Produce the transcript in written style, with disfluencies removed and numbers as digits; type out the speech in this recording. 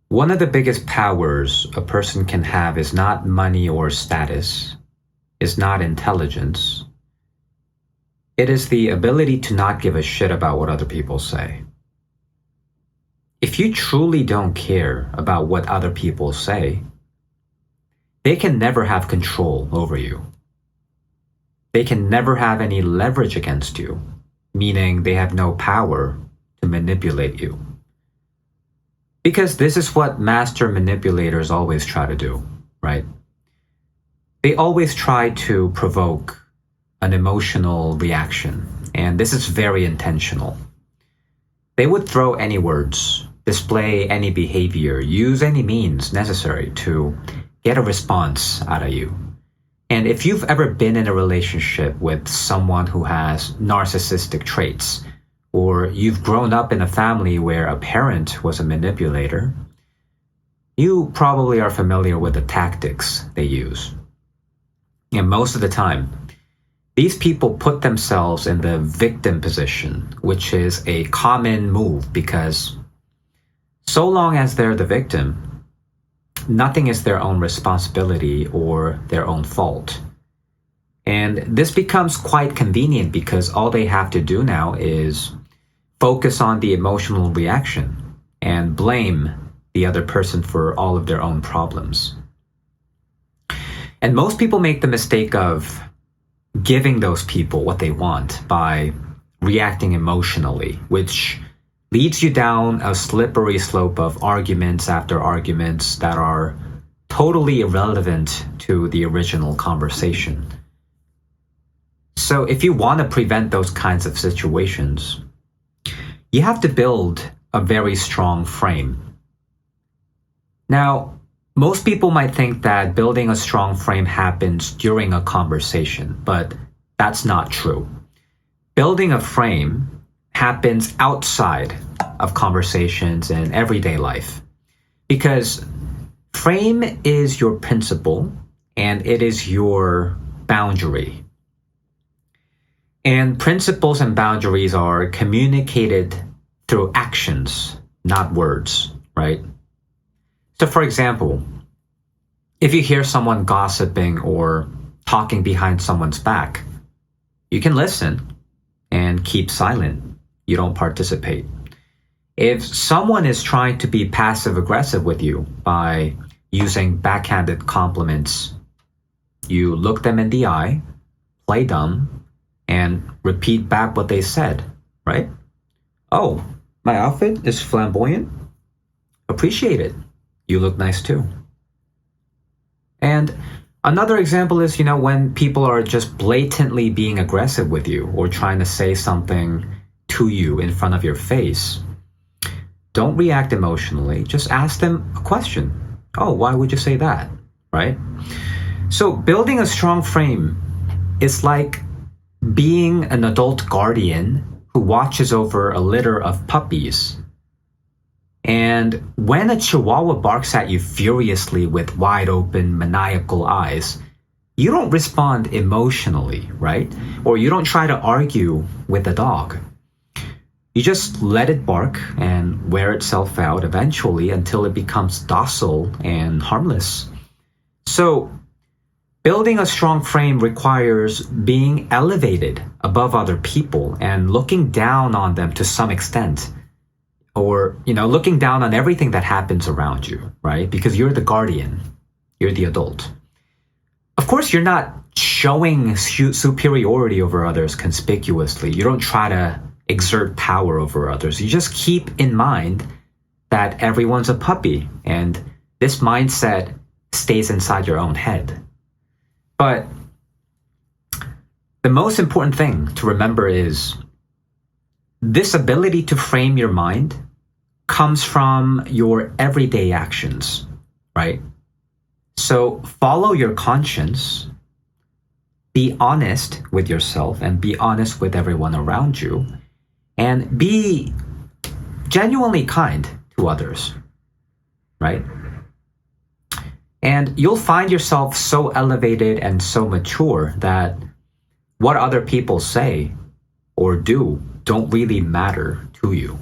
One of the biggest powers a person can have is not money or status, is not intelligence. It is the ability to not give a shit about what other people say. If you truly don't care about what other people say, they can never have control over you. They can never have any leverage against you, meaning they have no power to manipulate you. Because this is what master manipulators always try to do, right? They always try to provoke an emotional reaction, and this is very intentional. They would throw any words, display any behavior, use any means necessary to get a response out of you. And if you've ever been in a relationship with someone who has narcissistic traits, or you've grown up in a family where a parent was a manipulator, you probably are familiar with the tactics they use. And most of the time, these people put themselves in the victim position, which is a common move because so long as they're the victim, nothing is their own responsibility or their own fault. And this becomes quite convenient because all they have to do now is focus on the emotional reaction and blame the other person for all of their own problems. And most people make the mistake of giving those people what they want by reacting emotionally, which leads you down a slippery slope of arguments after arguments that are totally irrelevant to the original conversation. So if you want to prevent those kinds of situations, you have to build a very strong frame. Now, most people might think that building a strong frame happens during a conversation, but that's not true. Building a frame happens outside of conversations and everyday life, because frame is your principle and it is your boundary. And principles and boundaries are communicated through actions, not words, right? So for example, if you hear someone gossiping or talking behind someone's back, you can listen and keep silent. You don't participate. If someone is trying to be passive aggressive with you by using backhanded compliments, you look them in the eye, play dumb, and repeat back what they said, right? Oh, my outfit is flamboyant? Appreciate it. You look nice too. And another example is, when people are just blatantly being aggressive with you or trying to say something to you in front of your face. Don't react emotionally. Just ask them a question. Oh, why would you say that? Right? So building a strong frame is like being an adult guardian who watches over a litter of puppies. And when a chihuahua barks at you furiously with wide open, maniacal eyes, you don't respond emotionally, right? Or you don't try to argue with the dog. You just let it bark and wear itself out eventually until it becomes docile and harmless. So, building a strong frame requires being elevated above other people and looking down on them to some extent. Or, looking down on everything that happens around you, right? Because you're the guardian. You're the adult. Of course, you're not showing superiority over others conspicuously. You don't try to exert power over others. You just keep in mind that everyone's a puppy, and this mindset stays inside your own head. But the most important thing to remember is this ability to frame your mind comes from your everyday actions, right? So follow your conscience, be honest with yourself and be honest with everyone around you, and be genuinely kind to others, right? And you'll find yourself so elevated and so mature that what other people say or do don't really matter to you.